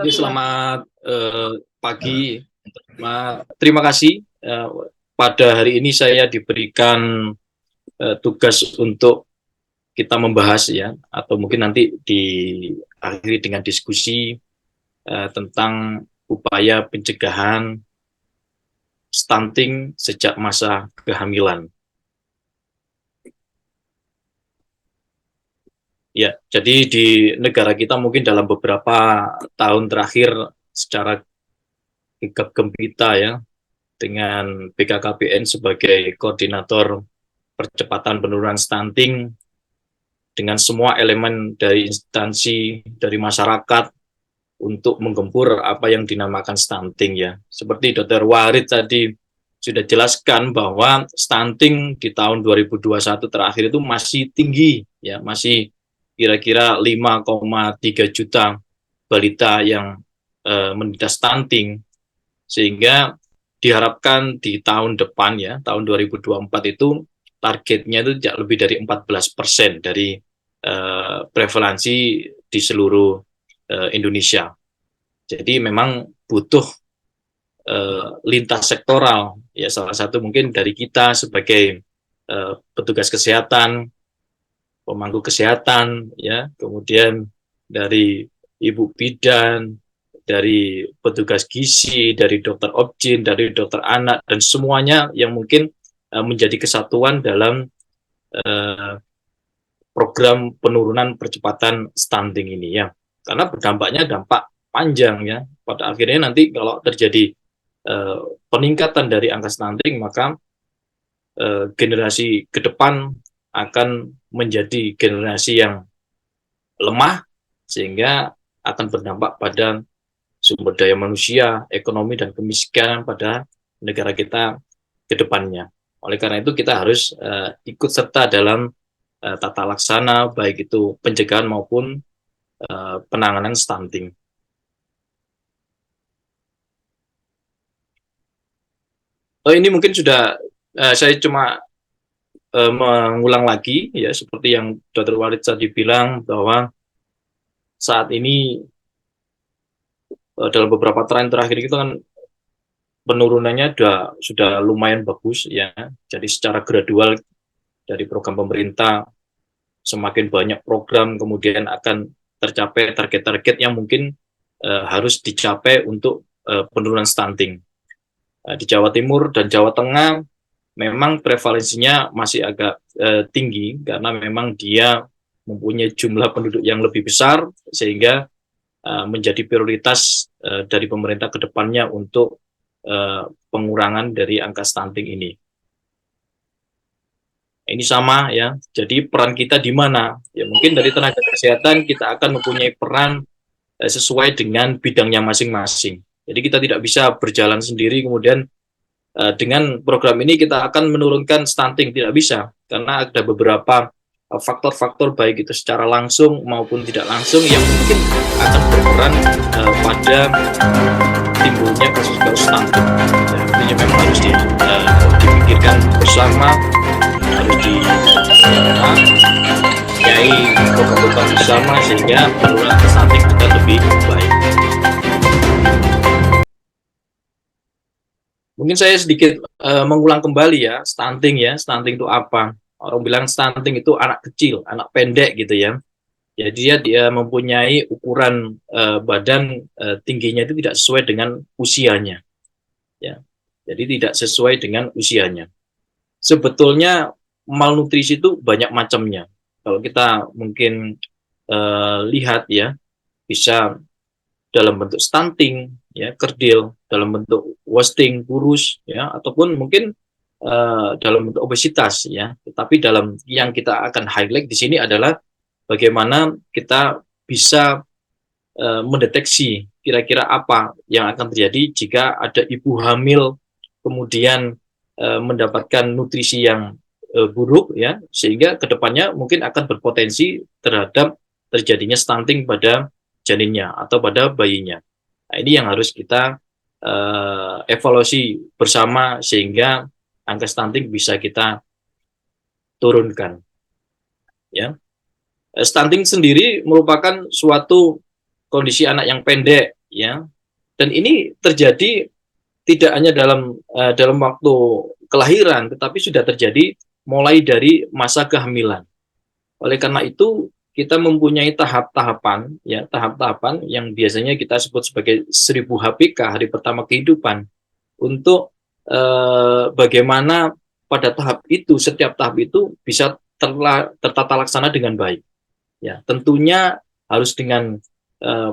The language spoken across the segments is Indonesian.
Jadi selamat pagi. Terima kasih. Pada hari ini saya diberikan tugas untuk kita membahas ya, atau mungkin nanti diakhiri dengan diskusi tentang upaya pencegahan stunting sejak masa kehamilan. Ya, jadi di negara kita mungkin dalam beberapa tahun terakhir secara gegap gempita ya, dengan BKKBN sebagai koordinator percepatan penurunan stunting dengan semua elemen dari instansi, dari masyarakat untuk menggempur apa yang dinamakan stunting ya. Seperti Dr. Warid tadi sudah jelaskan bahwa stunting di tahun 2021 terakhir itu masih tinggi ya, masih kira-kira 5,3 juta balita yang menderita stunting, sehingga diharapkan di tahun depan ya, tahun 2024 itu targetnya itu tidak lebih dari 14% dari prevalensi di seluruh Indonesia. Jadi memang butuh lintas sektoral ya, salah satu mungkin dari kita sebagai petugas kesehatan, pemangku kesehatan ya, kemudian dari ibu bidan, dari petugas gizi, dari dokter obgyn, dari dokter anak, dan semuanya yang mungkin menjadi kesatuan dalam program penurunan percepatan stunting ini ya. Karena berdampaknya dampak panjang ya. Pada akhirnya nanti kalau terjadi peningkatan dari angka stunting, maka generasi ke depan akan menjadi generasi yang lemah, sehingga akan berdampak pada sumber daya manusia, ekonomi, dan kemiskinan pada negara kita ke depannya. Oleh karena itu kita harus ikut serta dalam tata laksana, baik itu pencegahan maupun penanganan stunting. Ini mungkin sudah saya cuma mengulang lagi ya, seperti yang Dr. Walid tadi bilang bahwa saat ini dalam beberapa tren terakhir itu kan penurunannya sudah lumayan bagus ya. Jadi secara gradual dari program pemerintah, semakin banyak program kemudian akan tercapai target-target yang mungkin harus dicapai untuk penurunan stunting. Di Jawa Timur dan Jawa Tengah memang prevalensinya masih agak tinggi karena memang dia mempunyai jumlah penduduk yang lebih besar, sehingga menjadi prioritas dari pemerintah ke depannya untuk pengurangan dari angka stunting ini. Ini sama ya, jadi peran kita di mana? Ya mungkin dari tenaga kesehatan kita akan mempunyai peran sesuai dengan bidangnya masing-masing. Jadi kita tidak bisa berjalan sendiri kemudian dengan program ini kita akan menurunkan stunting, tidak bisa, karena ada beberapa faktor-faktor baik itu secara langsung maupun tidak langsung yang mungkin akan berperan pada timbulnya kasus-kasus stunting. Artinya memang harus dipikirkan bersama, harus dipunyai program-program bersama sehingga penurunan stunting akan lebih baik. Mungkin saya sedikit mengulang kembali ya, stunting itu apa? Orang bilang stunting itu anak kecil, anak pendek gitu ya. Jadi dia mempunyai ukuran badan tingginya itu tidak sesuai dengan usianya. Ya. Jadi tidak sesuai dengan usianya. Sebetulnya malnutrisi itu banyak macamnya. Kalau kita mungkin lihat ya, bisa dalam bentuk stunting, ya, kerdil, dalam bentuk wasting, kurus, ya, ataupun mungkin dalam bentuk obesitas, ya. Tetapi dalam yang kita akan highlight di sini adalah bagaimana kita bisa mendeteksi kira-kira apa yang akan terjadi jika ada ibu hamil kemudian mendapatkan nutrisi yang buruk, ya, sehingga kedepannya mungkin akan berpotensi terhadap terjadinya stunting pada janinnya atau pada bayinya. Nah, ini yang harus kita evaluasi bersama sehingga angka stunting bisa kita turunkan. Ya, stunting sendiri merupakan suatu kondisi anak yang pendek ya. Dan ini terjadi tidak hanya dalam waktu kelahiran, tetapi sudah terjadi mulai dari masa kehamilan. Oleh karena itu, kita mempunyai tahap-tahapan, ya, tahap-tahapan yang biasanya kita sebut sebagai 1000 HPK, hari pertama kehidupan, untuk bagaimana pada tahap itu, setiap tahap itu bisa tertata laksana dengan baik. Ya, tentunya harus dengan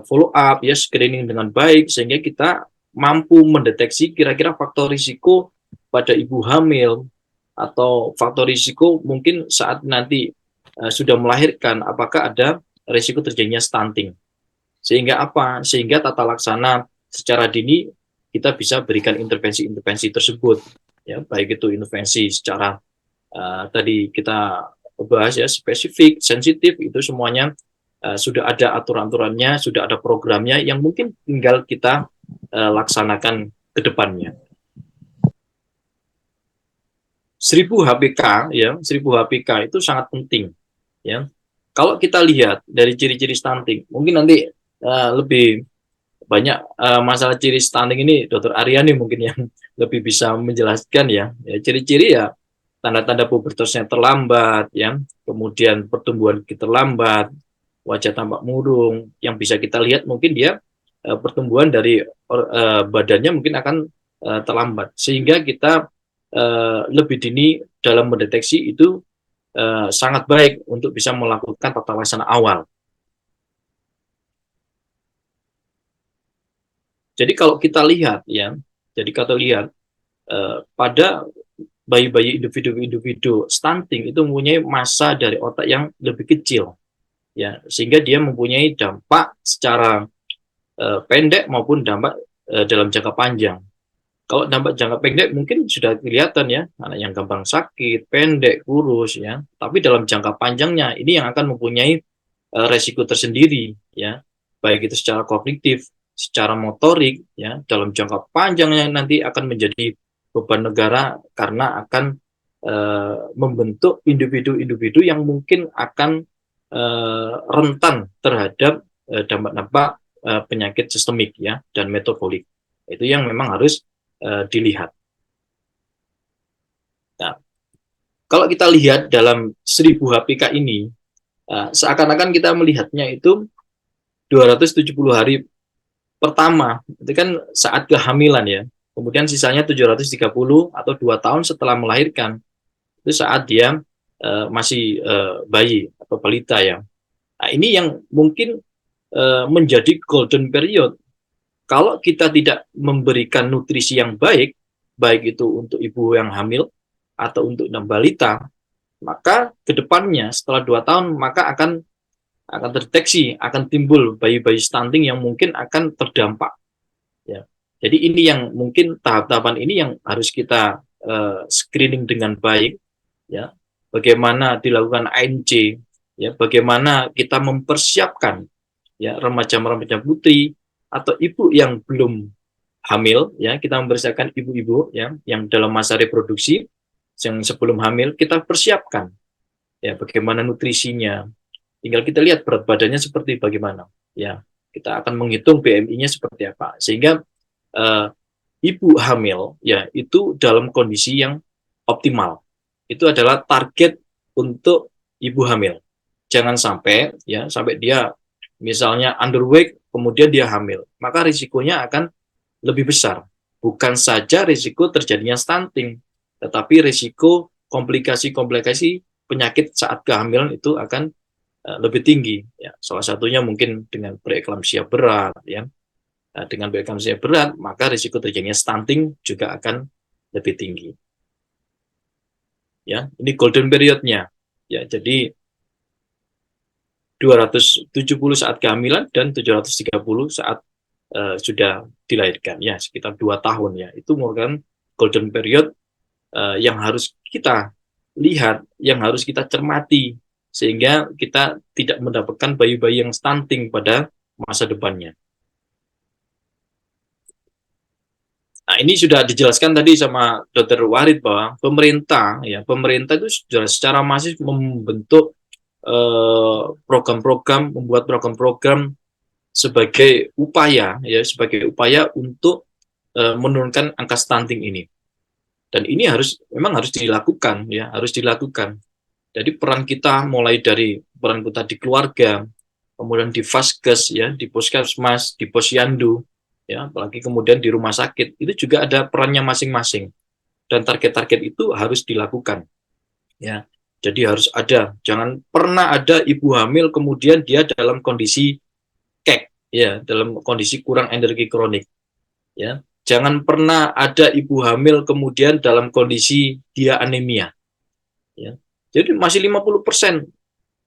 follow up, ya, screening dengan baik, sehingga kita mampu mendeteksi kira-kira faktor risiko pada ibu hamil atau faktor risiko mungkin saat nanti sudah melahirkan, apakah ada risiko terjadinya stunting. Sehingga apa? Sehingga tata laksana secara dini kita bisa berikan intervensi-intervensi tersebut. Ya, baik itu intervensi secara tadi kita bahas, ya, spesifik, sensitif, itu semuanya sudah ada aturan-aturannya, sudah ada programnya yang mungkin tinggal kita laksanakan ke depannya. 1000 HPK, ya, 1000 HPK itu sangat penting, ya. Kalau kita lihat dari ciri-ciri stunting, mungkin nanti lebih banyak masalah ciri stunting ini Dr. Aryani mungkin yang lebih bisa menjelaskan, ya. Ya, ciri-ciri, ya, tanda-tanda pubertasnya terlambat, ya, kemudian pertumbuhan kita terlambat, wajah tampak murung, yang bisa kita lihat mungkin dia pertumbuhan dari badannya mungkin akan terlambat, sehingga kita lebih dini dalam mendeteksi itu sangat baik untuk bisa melakukan tata laksana awal. Jadi kalau kita lihat, ya, jadi kita lihat pada bayi-bayi individu stunting itu mempunyai massa dari otak yang lebih kecil, ya, sehingga dia mempunyai dampak secara pendek maupun dampak dalam jangka panjang. Kalau dampak jangka pendek mungkin sudah kelihatan, ya, anak yang gampang sakit, pendek, kurus, ya. Tapi dalam jangka panjangnya ini yang akan mempunyai resiko tersendiri, ya, baik itu secara kognitif, secara motorik, ya, dalam jangka panjangnya nanti akan menjadi beban negara karena akan membentuk individu-individu yang mungkin akan rentan terhadap dampak-dampak penyakit sistemik, ya, dan metabolik. Itu yang memang harus dilihat. Nah, kalau kita lihat dalam 1000 HPK ini, seakan-akan kita melihatnya itu 270 hari pertama, itu kan saat kehamilan, ya. Kemudian sisanya 730 atau 2 tahun setelah melahirkan, itu saat dia masih bayi atau balita, ya. Nah, ini yang mungkin menjadi golden period. Kalau kita tidak memberikan nutrisi yang baik, baik itu untuk ibu yang hamil atau untuk balita, maka kedepannya setelah 2 tahun maka akan terdeteksi, akan timbul bayi-bayi stunting yang mungkin akan terdampak, ya. Jadi ini yang mungkin tahap-tahapan ini yang harus kita screening dengan baik, ya. Bagaimana dilakukan ANC, ya, bagaimana kita mempersiapkan, ya, remaja-remaja putri atau ibu yang belum hamil, ya, kita mempersiapkan ibu-ibu, ya, yang dalam masa reproduksi yang sebelum hamil kita persiapkan, ya, bagaimana nutrisinya. Tinggal kita lihat berat badannya seperti bagaimana, ya. Kita akan menghitung BMI-nya seperti apa, sehingga ibu hamil, ya, itu dalam kondisi yang optimal. Itu adalah target untuk ibu hamil. Jangan sampai, ya, sampai dia misalnya underweight kemudian dia hamil, maka risikonya akan lebih besar. Bukan saja risiko terjadinya stunting, tetapi risiko komplikasi-komplikasi penyakit saat kehamilan itu akan lebih tinggi, ya. Salah satunya mungkin dengan preeklamsia berat, ya. Dengan preeklamsia berat maka risiko terjadinya stunting juga akan lebih tinggi, ya. Ini golden periodnya, ya. Jadi 270 saat kehamilan dan 730 saat sudah dilahirkan, ya, sekitar 2 tahun, ya. Itu merupakan golden period yang harus kita lihat, yang harus kita cermati, sehingga kita tidak mendapatkan bayi-bayi yang stunting pada masa depannya. Nah, ini sudah dijelaskan tadi sama Dr. Warid bahwa pemerintah, ya, pemerintah itu sudah secara masif membentuk program-program, membuat program-program sebagai upaya untuk menurunkan angka stunting ini. Dan ini memang harus dilakukan, ya, harus dilakukan. Jadi peran kita mulai dari peran kita di keluarga, kemudian di Vaskes, ya, di Puskesmas, di Posyandu, ya, apalagi kemudian di rumah sakit, itu juga ada perannya masing-masing. Dan target-target itu harus dilakukan, ya. Jadi harus ada, jangan pernah ada ibu hamil kemudian dia dalam kondisi kek, ya, dalam kondisi kurang energi kronik, ya. Jangan pernah ada ibu hamil kemudian dalam kondisi dia anemia, ya. Jadi masih 50%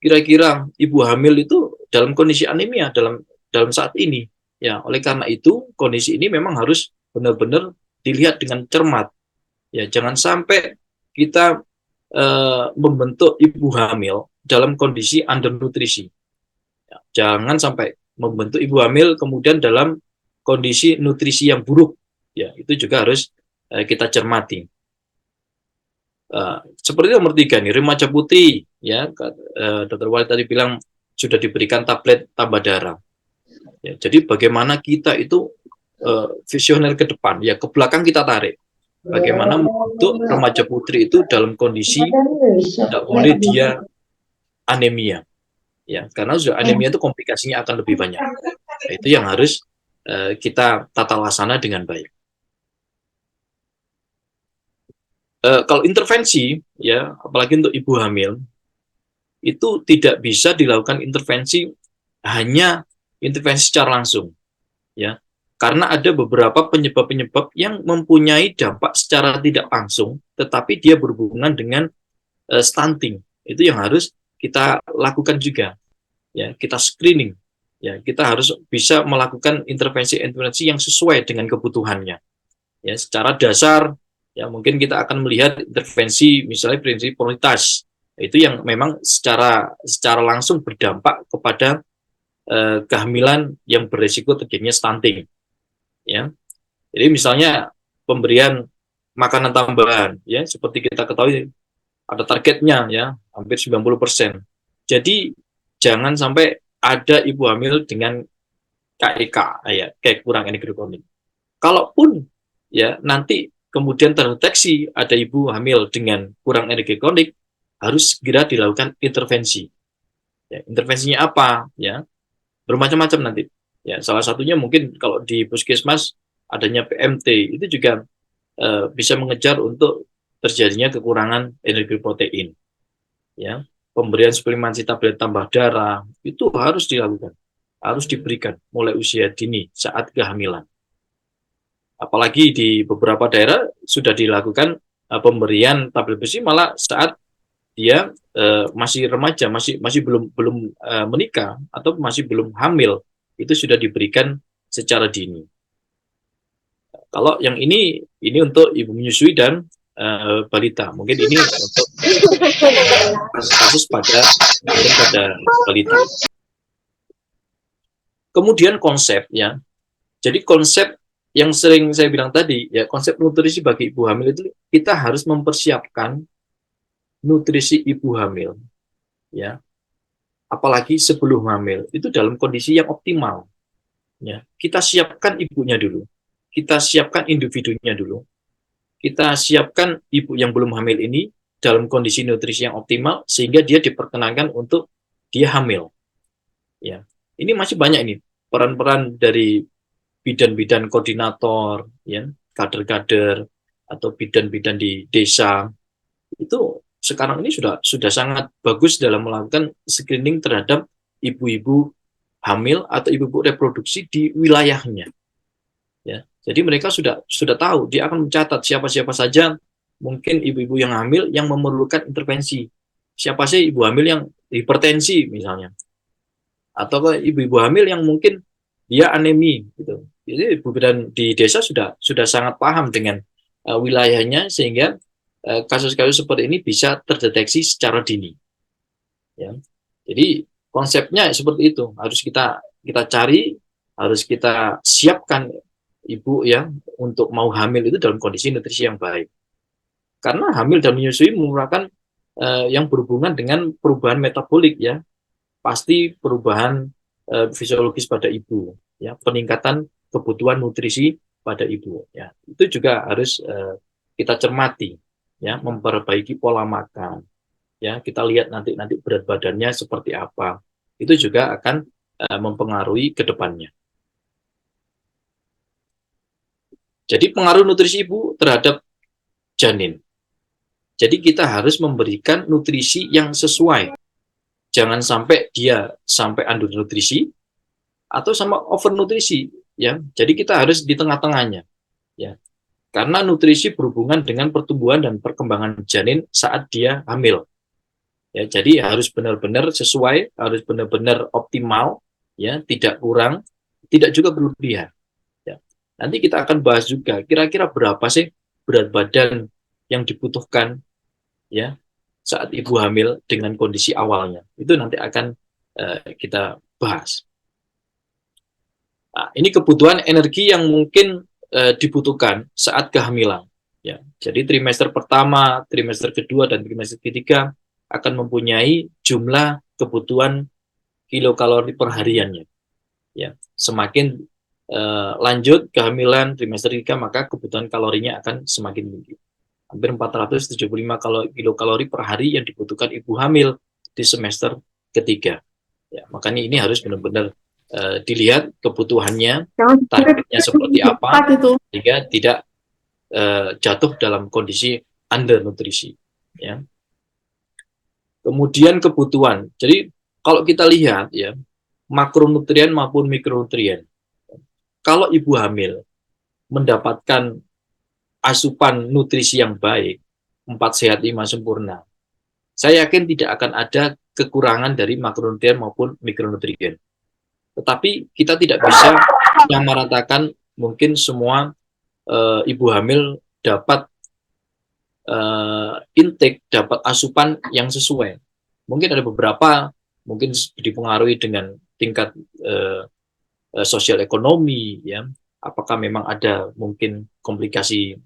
kira-kira ibu hamil itu dalam kondisi anemia dalam saat ini, ya. Oleh karena itu kondisi ini memang harus benar-benar dilihat dengan cermat, ya. Jangan sampai kita membentuk ibu hamil dalam kondisi undernutrisi, ya. Jangan sampai membentuk ibu hamil kemudian dalam kondisi nutrisi yang buruk, ya. Itu juga harus kita cermati. Seperti nomor 3 nih, remaja putih, ya. Dr. Walid tadi bilang sudah diberikan tablet tambah darah, ya. Jadi bagaimana kita itu visioner ke depan, ya, ke belakang kita tarik. Bagaimana untuk remaja putri itu dalam kondisi tidak boleh dia anemia, ya, karena sudah anemia itu komplikasinya akan lebih banyak. Nah, itu yang harus kita tata laksana dengan baik. Kalau intervensi, ya, apalagi untuk ibu hamil, itu tidak bisa dilakukan intervensi hanya intervensi secara langsung, ya, karena ada beberapa penyebab-penyebab yang mempunyai dampak secara tidak langsung, tetapi dia berhubungan dengan stunting. Itu yang harus kita lakukan juga, ya, kita screening, ya, kita harus bisa melakukan intervensi-intervensi yang sesuai dengan kebutuhannya, ya. Secara dasar, ya, mungkin kita akan melihat intervensi misalnya prinsip prioritas, itu yang memang secara langsung berdampak kepada kehamilan yang berisiko terjadinya stunting, ya. Jadi misalnya pemberian makanan tambahan, ya, seperti kita ketahui ada targetnya, ya, hampir 90%. Jadi jangan sampai ada ibu hamil dengan KEK, ya, kayak kurang energi kronik. Kalaupun, ya, nanti kemudian terdeteksi ada ibu hamil dengan kurang energi kronik, harus segera dilakukan intervensi. Ya, intervensinya apa? Ya, bermacam-macam nanti. Ya, salah satunya mungkin kalau di puskesmas adanya PMT, itu juga bisa mengejar untuk terjadinya kekurangan energi protein. Ya, pemberian suplementasi tablet tambah darah itu harus dilakukan, harus diberikan mulai usia dini saat kehamilan. Apalagi di beberapa daerah sudah dilakukan pemberian tablet besi malah saat dia masih remaja, masih belum menikah atau masih belum hamil, itu sudah diberikan secara dini. Kalau yang ini untuk ibu menyusui dan balita. Mungkin ini untuk kasus-kasus pada balita. Kemudian konsep, ya. Jadi konsep yang sering saya bilang tadi, ya, konsep nutrisi bagi ibu hamil itu kita harus mempersiapkan nutrisi ibu hamil, ya. Apalagi sebelum hamil itu dalam kondisi yang optimal, ya. Kita siapkan ibunya dulu, kita siapkan individunya dulu, kita siapkan ibu yang belum hamil ini dalam kondisi nutrisi yang optimal sehingga dia diperkenankan untuk dia hamil, ya. Ini masih banyak ini peran-peran dari bidan-bidan koordinator, ya, kader-kader atau bidan-bidan di desa, itu sekarang ini sudah sangat bagus dalam melakukan screening terhadap ibu-ibu hamil atau ibu-ibu reproduksi di wilayahnya, ya. Jadi mereka sudah tahu, dia akan mencatat siapa-siapa saja mungkin ibu-ibu yang hamil yang memerlukan intervensi, siapa sih ibu hamil yang hipertensi misalnya, atau ibu-ibu hamil yang mungkin dia anemi gitu. Jadi ibu bidan di desa sudah sangat paham dengan wilayahnya sehingga kasus-kasus seperti ini bisa terdeteksi secara dini, ya. Jadi konsepnya seperti itu, harus kita cari, harus kita siapkan ibu ya untuk mau hamil itu dalam kondisi nutrisi yang baik. Karena hamil dan menyusui merupakan yang berhubungan dengan perubahan metabolik, ya. Pasti perubahan fisiologis pada ibu, ya, peningkatan kebutuhan nutrisi pada ibu, ya, itu juga harus kita cermati, ya, memperbaiki pola makan, ya, kita lihat nanti berat badannya seperti apa, itu juga akan mempengaruhi ke depannya. Jadi pengaruh nutrisi ibu terhadap janin. Jadi kita harus memberikan nutrisi yang sesuai. Jangan sampai dia sampai undernutrisi atau sama overnutrisi, ya. Jadi kita harus di tengah-tengahnya, ya. Karena nutrisi berhubungan dengan pertumbuhan dan perkembangan janin saat dia hamil. Ya, jadi harus benar-benar sesuai, harus benar-benar optimal, ya, tidak kurang, tidak juga berlebihan. Ya. Nanti kita akan bahas juga kira-kira berapa sih berat badan yang dibutuhkan, ya, saat ibu hamil dengan kondisi awalnya. Itu nanti akan kita bahas. Nah, ini kebutuhan energi yang mungkin dibutuhkan saat kehamilan. Ya, jadi trimester pertama, trimester kedua, dan trimester ketiga akan mempunyai jumlah kebutuhan kilokalori per hariannya. Ya, semakin lanjut kehamilan trimester ketiga, maka kebutuhan kalorinya akan semakin tinggi. Hampir 475 kilokalori per hari yang dibutuhkan ibu hamil di semester ketiga. Ya, makanya ini harus benar-benar dilihat kebutuhannya, targetnya seperti apa, sehingga tidak jatuh dalam kondisi undernutrisi. Ya. Kemudian kebutuhan. Jadi kalau kita lihat, ya, makronutrien maupun mikronutrien. Kalau ibu hamil mendapatkan asupan nutrisi yang baik, 4 sehat 5 sempurna, saya yakin tidak akan ada kekurangan dari makronutrien maupun mikronutrien. Tetapi kita tidak bisa menyamaratakan mungkin semua ibu hamil dapat intake, dapat asupan yang sesuai. Mungkin ada beberapa, mungkin dipengaruhi dengan tingkat sosial ekonomi, ya. Apakah memang ada mungkin komplikasi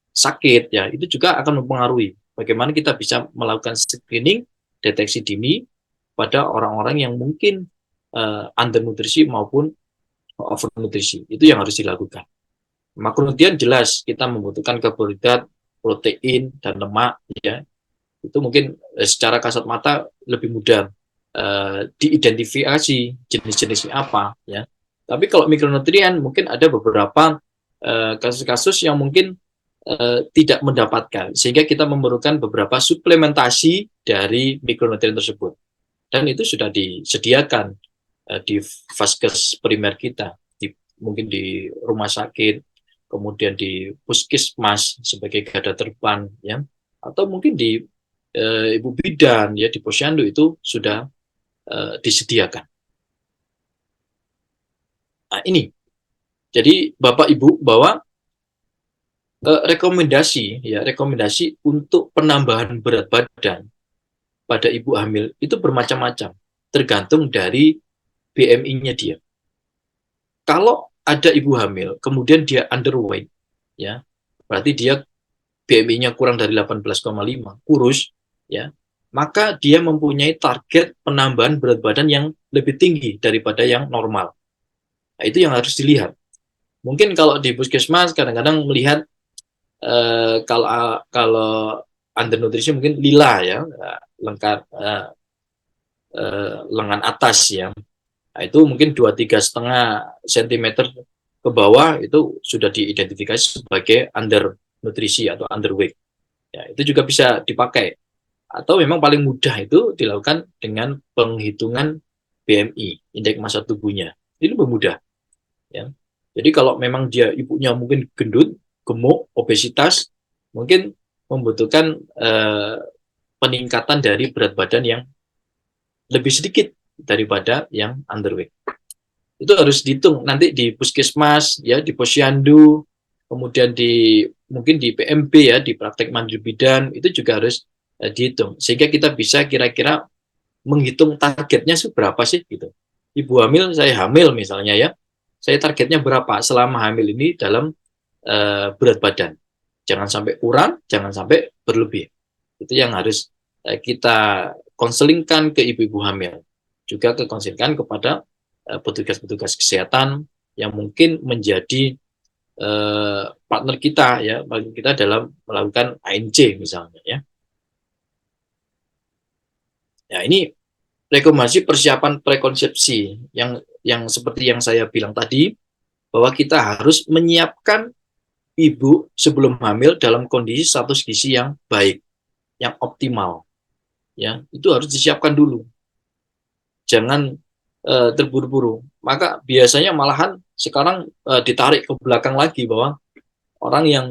sakit, ya, itu juga akan mempengaruhi bagaimana kita bisa melakukan screening, deteksi dini pada orang-orang yang mungkin undernutrisi maupun overnutrisi. Itu yang harus dilakukan. Makronutrien jelas kita membutuhkan karbohidrat, protein, dan lemak, ya. Itu mungkin secara kasat mata lebih mudah diidentifikasi jenis-jenisnya apa, ya. Tapi kalau mikronutrien mungkin ada beberapa kasus-kasus yang mungkin tidak mendapatkan, sehingga kita memerlukan beberapa suplementasi dari mikronutrien tersebut. Dan itu sudah disediakan di vaskes primer kita, mungkin di rumah sakit, kemudian di puskesmas sebagai garda terdepan, ya, atau mungkin di ibu bidan, ya, di posyandu itu sudah disediakan. Nah, ini jadi Bapak Ibu bahwa rekomendasi untuk penambahan berat badan pada ibu hamil itu bermacam-macam, tergantung dari BMI-nya dia. Kalau ada ibu hamil kemudian dia underweight, ya, berarti dia BMI-nya kurang dari 18,5, kurus, ya, maka dia mempunyai target penambahan berat badan yang lebih tinggi daripada yang normal. Nah, itu yang harus dilihat. Mungkin kalau di puskesmas kadang-kadang melihat kalau undernutrisi mungkin lila, ya, lengkap lengan atas, ya. Nah, itu mungkin 2-3,5 cm ke bawah itu sudah diidentifikasi sebagai undernutrisi atau underweight. Ya, itu juga bisa dipakai. Atau memang paling mudah itu dilakukan dengan penghitungan BMI, indeks massa tubuhnya. Ini lebih mudah, ya. Jadi kalau memang dia ibunya mungkin gendut, gemuk, obesitas, mungkin membutuhkan peningkatan dari berat badan yang lebih sedikit daripada yang underweight. Itu harus dihitung nanti di puskesmas, ya, di posyandu, kemudian mungkin di PMB, ya, di praktek mandiri bidan, itu juga harus dihitung, sehingga kita bisa kira-kira menghitung targetnya seberapa sih, gitu. Ibu hamil, saya hamil misalnya, ya, saya targetnya berapa selama hamil ini dalam berat badan. Jangan sampai kurang, jangan sampai berlebih. Itu yang harus kita konselingkan ke ibu-ibu hamil. juga kekonsilkan kepada petugas-petugas kesehatan yang mungkin menjadi partner kita ya, partner kita dalam melakukan ANC misalnya ya. Ya ini rekomendasi persiapan prekonsepsi yang seperti yang saya bilang tadi, bahwa kita harus menyiapkan ibu sebelum hamil dalam kondisi status gizi yang baik, yang optimal. Ya, itu harus disiapkan dulu. Jangan terburu-buru. Maka biasanya malahan sekarang ditarik ke belakang lagi, bahwa orang yang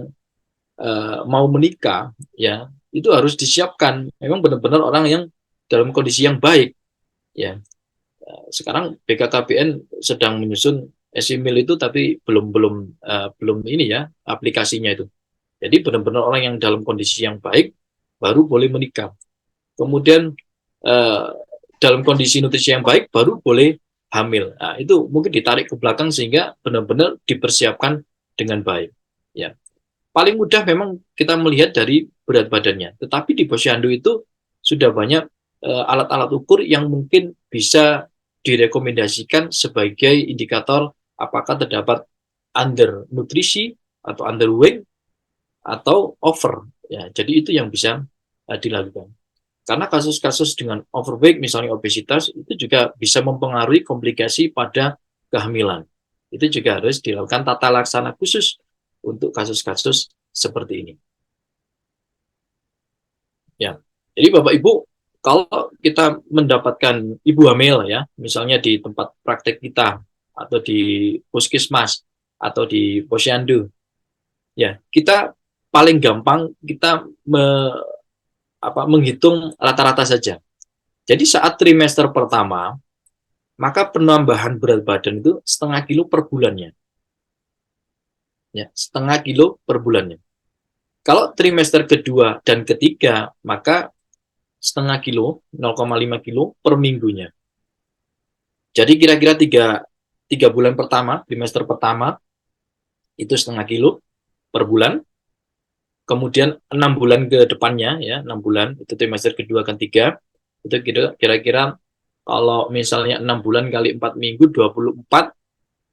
mau menikah ya itu harus disiapkan memang benar-benar orang yang dalam kondisi yang baik ya. Sekarang BKKBN sedang menyusun esimil itu, tapi belum ini ya aplikasinya itu. Jadi benar-benar orang yang dalam kondisi yang baik baru boleh menikah. Kemudian eh, dalam kondisi nutrisi yang baik baru boleh hamil. Nah, itu mungkin ditarik ke belakang sehingga benar-benar dipersiapkan dengan baik. Ya, paling mudah memang kita melihat dari berat badannya. Tetapi di posyandu itu sudah banyak alat-alat ukur yang mungkin bisa direkomendasikan sebagai indikator apakah terdapat undernutrisi atau underweight atau over. Ya, jadi itu yang bisa dilakukan. Karena kasus-kasus dengan overweight, misalnya obesitas, itu juga bisa mempengaruhi komplikasi pada kehamilan. Itu juga harus dilakukan tata laksana khusus untuk kasus-kasus seperti ini. Ya, jadi Bapak Ibu, kalau kita mendapatkan ibu hamil ya, misalnya di tempat praktek kita atau di puskesmas atau di posyandu, ya kita paling gampang kita menghitung rata-rata saja. Jadi saat trimester pertama, maka penambahan berat badan itu setengah kilo per bulannya. Ya, setengah kilo per bulannya. Kalau trimester kedua dan ketiga, maka setengah kilo, 0,5 kilo per minggunya. Jadi kira-kira 3 bulan pertama, trimester pertama, itu setengah kilo per bulan. Kemudian 6 bulan ke depannya, ya 6 bulan, itu trimester kedua dan ketiga, itu kira-kira kalau misalnya 6 bulan kali 4 minggu, 24,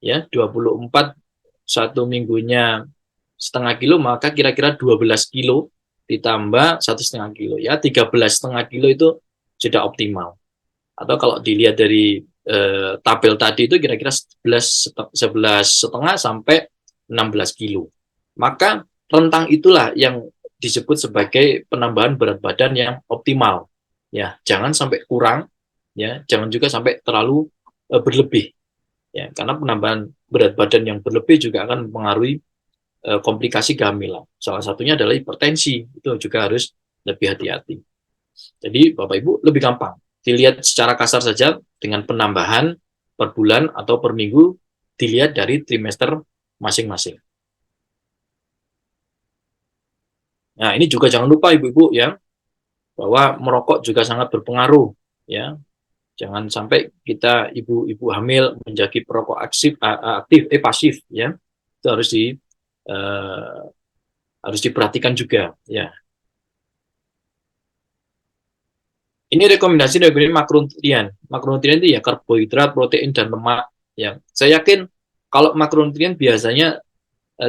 ya 24 satu minggunya setengah kilo, maka kira-kira 12 kilo ditambah 1,5 kilo, ya 13,5 kilo itu sudah optimal. Atau kalau dilihat dari tabel tadi itu kira-kira 11,5 sampai 16 kilo. Maka rentang itulah yang disebut sebagai penambahan berat badan yang optimal. Ya, jangan sampai kurang, ya, jangan juga sampai terlalu berlebih. Ya, karena penambahan berat badan yang berlebih juga akan mempengaruhi komplikasi kehamilan. Salah satunya adalah hipertensi, itu juga harus lebih hati-hati. Jadi Bapak Ibu lebih gampang dilihat secara kasar saja dengan penambahan per bulan atau per minggu, dilihat dari trimester masing-masing. Nah, ini juga jangan lupa Ibu-ibu ya, bahwa merokok juga sangat berpengaruh ya. Jangan sampai kita ibu-ibu hamil menjadi perokok pasif ya. Itu harus diperhatikan juga ya. Ini rekomendasi dari makronutrien. Makronutrien itu ya karbohidrat, protein, dan lemak. Ya, saya yakin kalau makronutrien biasanya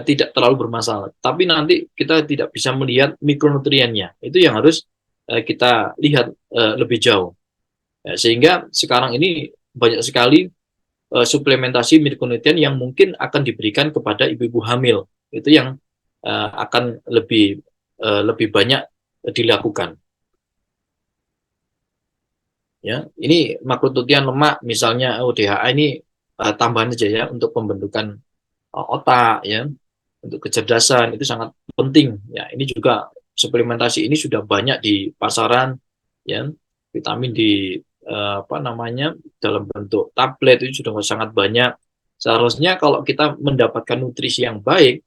tidak terlalu bermasalah. Tapi nanti kita tidak bisa melihat mikronutriennya. Itu yang harus kita lihat lebih jauh. Ya, sehingga sekarang ini banyak sekali suplementasi mikronutrien yang mungkin akan diberikan kepada ibu-ibu hamil. Itu yang akan lebih banyak dilakukan. Ya, ini makronutrien lemak misalnya ODHA ini tambahan saja ya untuk pembentukan otak ya, untuk kecerdasan itu sangat penting ya. Ini juga suplementasi ini sudah banyak di pasaran ya, vitamin di dalam bentuk tablet itu sudah sangat banyak. Seharusnya kalau kita mendapatkan nutrisi yang baik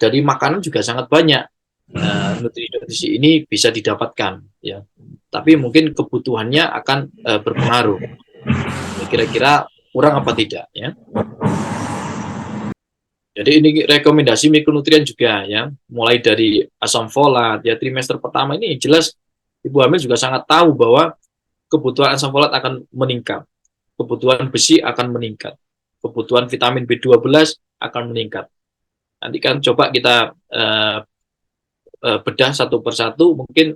dari makanan juga sangat banyak. Nutrisi ini bisa didapatkan ya, tapi mungkin kebutuhannya akan berpengaruh. Kira-kira kurang apa tidak ya. Jadi ini rekomendasi mikronutrien juga ya, mulai dari asam folat ya. Trimester pertama ini jelas ibu hamil juga sangat tahu bahwa kebutuhan asam folat akan meningkat, kebutuhan besi akan meningkat, kebutuhan vitamin B12 akan meningkat. Nanti kan coba kita bedah satu persatu, mungkin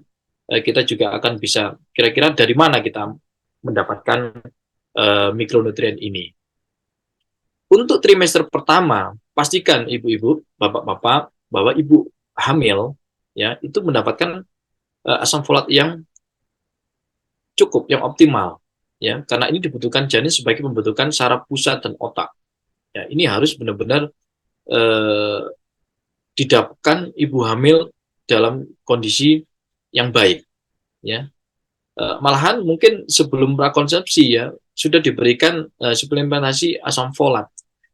kita juga akan bisa kira-kira dari mana kita mendapatkan mikronutrien ini. Untuk trimester pertama, pastikan ibu-ibu, bapak-bapak, bahwa ibu hamil ya itu mendapatkan asam folat yang cukup, yang optimal, ya, karena ini dibutuhkan janin sebagai pembentukan saraf pusat dan otak. Ya, ini harus benar-benar didapatkan ibu hamil dalam kondisi yang baik, ya. Malahan mungkin sebelum prakonsepsi ya sudah diberikan suplementasi asam folat.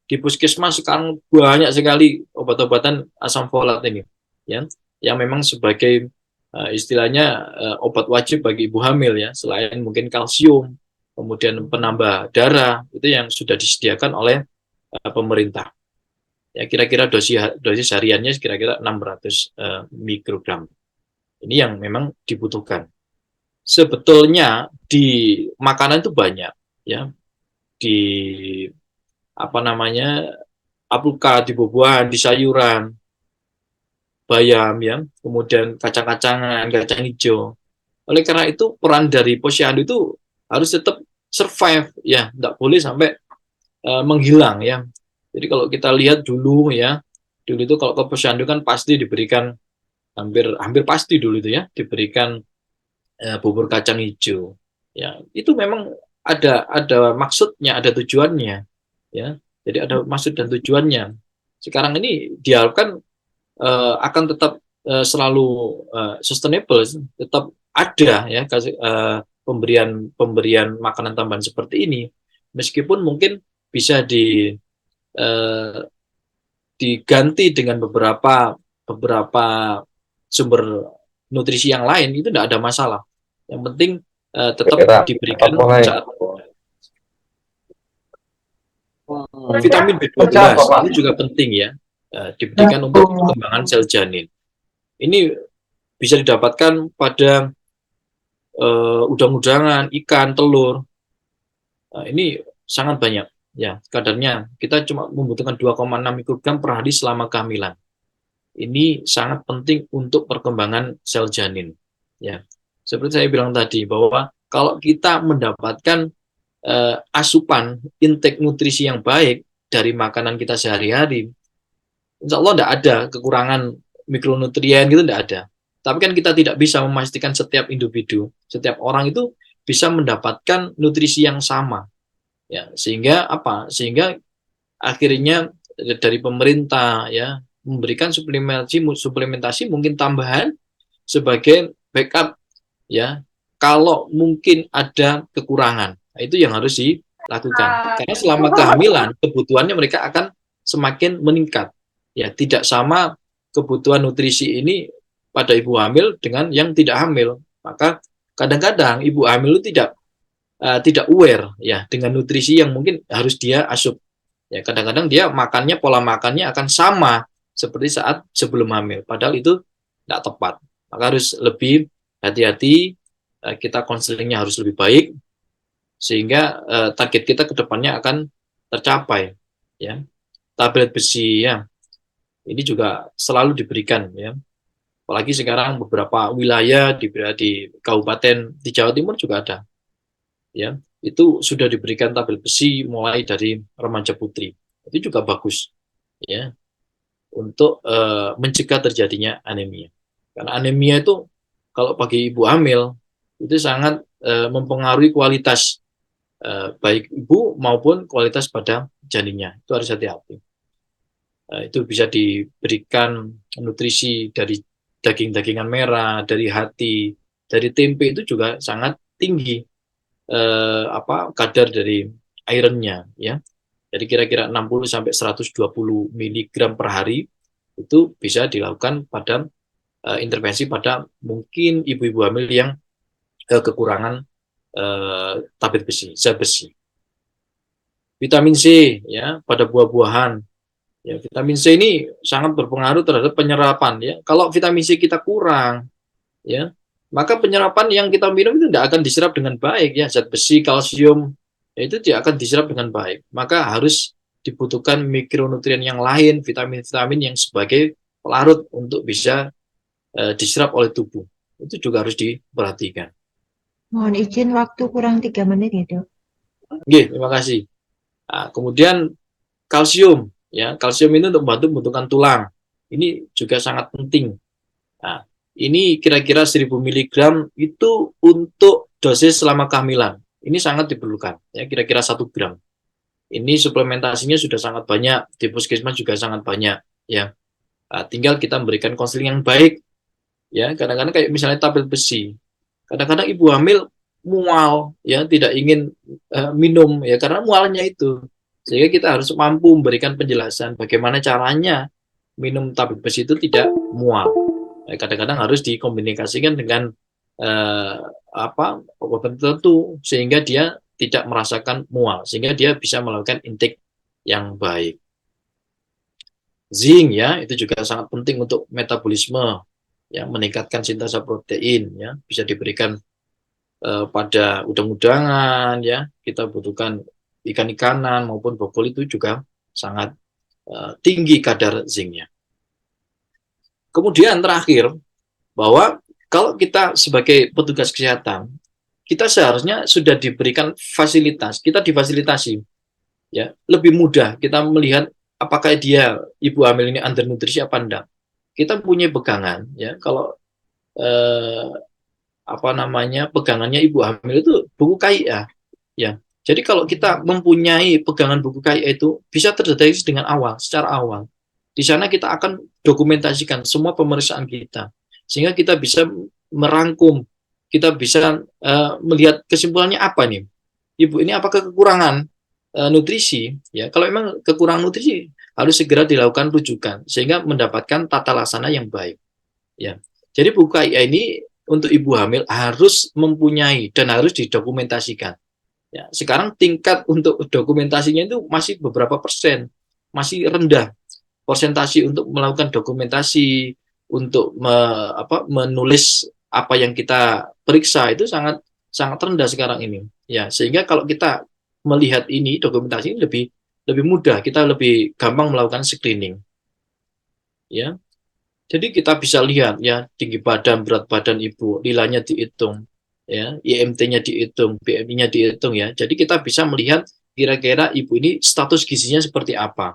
Di puskesmas sekarang banyak sekali obat-obatan asam folat ini, ya, yang memang sebagai istilahnya obat wajib bagi ibu hamil ya, selain mungkin kalsium, kemudian penambah darah itu yang sudah disediakan oleh pemerintah. Ya, kira-kira dosis hariannya kira-kira 600 mikrogram. Ini yang memang dibutuhkan. Sebetulnya di makanan itu banyak, ya, di apa namanya, alpukat, di buah-buahan, di sayuran, bayam, ya, kemudian kacang-kacangan, kacang hijau. Oleh karena itu peran dari posyandu itu harus tetap survive, ya, tidak boleh sampai menghilang, ya. Jadi kalau kita lihat dulu ya, dulu itu kalau ke posyandu kan pasti diberikan hampir pasti dulu itu ya diberikan bubur kacang hijau. Ya, itu memang ada maksudnya, ada tujuannya, ya. Jadi ada maksud dan tujuannya. Sekarang ini diharapkan akan tetap selalu sustainable, tetap ada ya pemberian pemberian makanan tambahan seperti ini, meskipun mungkin bisa eh, diganti dengan beberapa sumber nutrisi yang lain, itu tidak ada masalah. Yang penting tetap Kira diberikan mulai saat vitamin siapa B12 Pak? ini juga penting ya, diberikan untuk perkembangan sel janin. Ini bisa didapatkan pada udang-udangan, ikan, telur. Ini sangat banyak ya kadarnya. Kita cuma membutuhkan 2,6 mikrogram per hari selama kehamilan. Ini sangat penting untuk perkembangan sel janin. Ya, seperti saya bilang tadi bahwa kalau kita mendapatkan asupan intake nutrisi yang baik dari makanan kita sehari-hari, insya Allah tidak ada kekurangan mikronutrien gitu, tidak ada. Tapi kan kita tidak bisa memastikan setiap individu, setiap orang itu bisa mendapatkan nutrisi yang sama. Ya, sehingga apa? Sehingga akhirnya dari pemerintah ya memberikan suplementasi mungkin tambahan sebagai backup ya kalau mungkin ada kekurangan. Nah, itu yang harus dilakukan karena selama kehamilan kebutuhannya mereka akan semakin meningkat ya, tidak sama kebutuhan nutrisi ini pada ibu hamil dengan yang tidak hamil. Maka kadang-kadang ibu hamil itu tidak aware ya dengan nutrisi yang mungkin harus dia asup. Ya, kadang-kadang dia makannya, pola makannya akan sama seperti saat sebelum hamil, padahal itu tidak tepat. Maka harus lebih hati-hati, kita konselingnya harus lebih baik sehingga target kita ke depannya akan tercapai. Ya, tablet besi ya, ini juga selalu diberikan ya. Apalagi sekarang beberapa wilayah di kabupaten di Jawa Timur juga ada ya, itu sudah diberikan tabel besi mulai dari remaja putri. Itu juga bagus ya untuk mencegah terjadinya anemia. Karena anemia itu kalau bagi ibu hamil itu sangat mempengaruhi kualitas baik ibu maupun kualitas pada janinnya. Itu harus hati-hati. Itu bisa diberikan nutrisi dari daging-dagingan merah, dari hati, dari tempe itu juga sangat tinggi kadar dari ironnya ya. Jadi kira-kira 60 sampai 120 miligram per hari itu bisa dilakukan pada intervensi pada mungkin ibu-ibu hamil yang kekurangan tablet besi, zat besi. Vitamin C ya pada buah-buahan. Ya, vitamin C ini sangat berpengaruh terhadap penyerapan ya. Kalau vitamin C kita kurang ya, maka penyerapan yang kita minum itu tidak akan diserap dengan baik ya, zat besi, kalsium, ya itu tidak akan diserap dengan baik. Maka harus dibutuhkan mikronutrien yang lain, vitamin-vitamin yang sebagai pelarut untuk bisa diserap oleh tubuh. Itu juga harus diperhatikan. Mohon izin waktu kurang 3 menit ya, Dok. Oke, terima kasih. Nah, kemudian kalsium, ya kalsium ini untuk membantu pembentukan tulang. Ini juga sangat penting. Nah, ini kira-kira 1000 mg itu untuk dosis selama kehamilan. Ini sangat diperlukan, ya kira-kira 1 gram. Ini suplementasinya sudah sangat banyak, di puskesmas juga sangat banyak, ya. Nah, tinggal kita memberikan konseling yang baik, ya. Kadang-kadang kayak misalnya tablet besi, kadang-kadang ibu hamil mual, ya tidak ingin minum, ya karena mualnya itu. Sehingga kita harus mampu memberikan penjelasan bagaimana caranya minum tablet besi itu tidak mual. Kadang-kadang harus dikomunikasikan dengan eh, obat tertentu sehingga dia tidak merasakan mual, sehingga dia bisa melakukan intake yang baik. Zinc ya, itu juga sangat penting untuk metabolisme, ya meningkatkan sintasa protein, ya bisa diberikan pada udang-udangan, ya kita butuhkan ikan-ikanan maupun brokoli itu juga sangat tinggi kadar zincnya. Kemudian terakhir, bahwa kalau kita sebagai petugas kesehatan, kita seharusnya sudah diberikan fasilitas, kita difasilitasi, ya lebih mudah kita melihat apakah dia ibu hamil ini undernutrisi apa enggak. Kita punya pegangan, ya kalau eh, pegangannya ibu hamil itu buku KIA, ya. Jadi kalau kita mempunyai pegangan buku KIA itu bisa terdeteksi dengan awal, secara awal. Di sana kita akan dokumentasikan semua pemeriksaan kita, sehingga kita bisa merangkum, kita bisa melihat kesimpulannya apa nih. Ibu ini apakah kekurangan nutrisi? Ya, kalau memang kekurangan nutrisi harus segera dilakukan rujukan sehingga mendapatkan tata laksana yang baik. Ya, jadi buku KIA ini untuk ibu hamil harus mempunyai dan harus didokumentasikan. Ya, sekarang tingkat untuk dokumentasinya itu masih beberapa persen, masih rendah persentasi untuk melakukan dokumentasi, untuk menulis apa yang kita periksa itu sangat sangat rendah sekarang ini. Ya, sehingga kalau kita melihat ini dokumentasi ini lebih lebih mudah, kita lebih gampang melakukan screening. Ya, jadi kita bisa lihat ya tinggi badan, berat badan ibu, nilainya dihitung, ya, IMT-nya dihitung, BMI-nya dihitung ya. Jadi kita bisa melihat kira-kira ibu ini status gizinya seperti apa.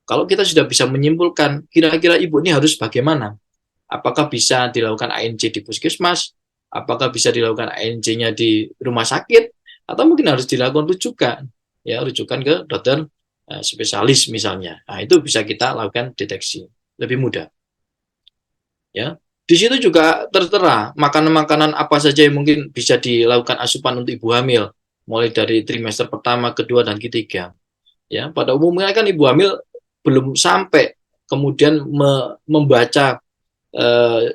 Kalau kita sudah bisa menyimpulkan kira-kira ibu ini harus bagaimana, apakah bisa dilakukan ANC di puskesmas, apakah bisa dilakukan ANC-nya di rumah sakit, atau mungkin harus dilakukan rujukan, ya rujukan ke dokter spesialis misalnya. Nah, itu bisa kita lakukan deteksi lebih mudah. Ya, di situ juga tertera makanan-makanan apa saja yang mungkin bisa dilakukan asupan untuk ibu hamil, mulai dari trimester pertama, kedua, dan ketiga. Ya, pada umumnya kan ibu hamil belum sampai kemudian membaca eh,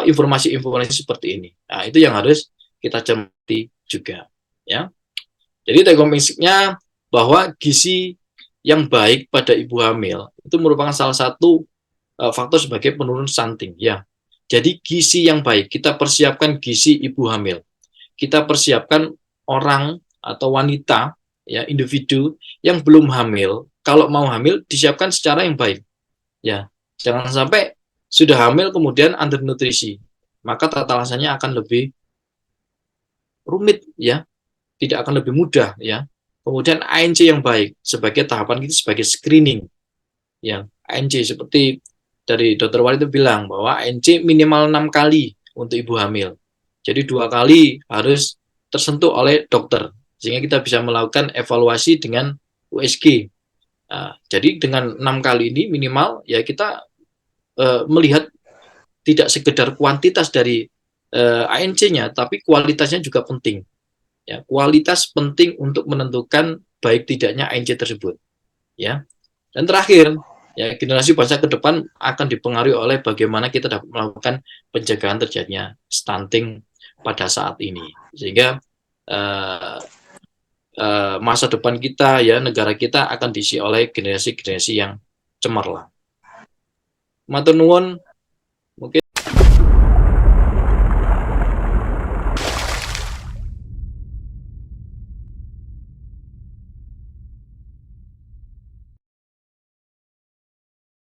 informasi-informasi seperti ini. Nah, itu yang harus kita cermati juga. Ya, jadi take home message-nya bahwa gizi yang baik pada ibu hamil itu merupakan salah satu faktor sebagai penurun stunting. Ya, jadi gizi yang baik, kita persiapkan gizi ibu hamil. Kita persiapkan orang atau wanita, ya individu yang belum hamil, kalau mau hamil disiapkan secara yang baik. Ya, jangan sampai sudah hamil kemudian undernutrisi, maka tata laksananya akan lebih rumit, ya, tidak akan lebih mudah, ya. Kemudian ANC yang baik sebagai tahapan itu sebagai screening, ya. ANC seperti dari dokter Wali itu bilang bahwa ANC minimal 6 kali untuk ibu hamil. Jadi 2 kali harus tersentuh oleh dokter sehingga kita bisa melakukan evaluasi dengan USG. Nah, jadi dengan 6 kali ini minimal ya kita melihat tidak sekedar kuantitas dari ANC-nya tapi kualitasnya juga penting. Ya, kualitas penting untuk menentukan baik tidaknya ANC tersebut. Ya. Dan terakhir, ya generasi bangsa ke depan akan dipengaruhi oleh bagaimana kita dapat melakukan pencegahan terjadinya stunting pada saat ini. Sehingga masa depan kita, ya negara kita akan diisi oleh generasi-generasi yang cemerlang. Matur nuwun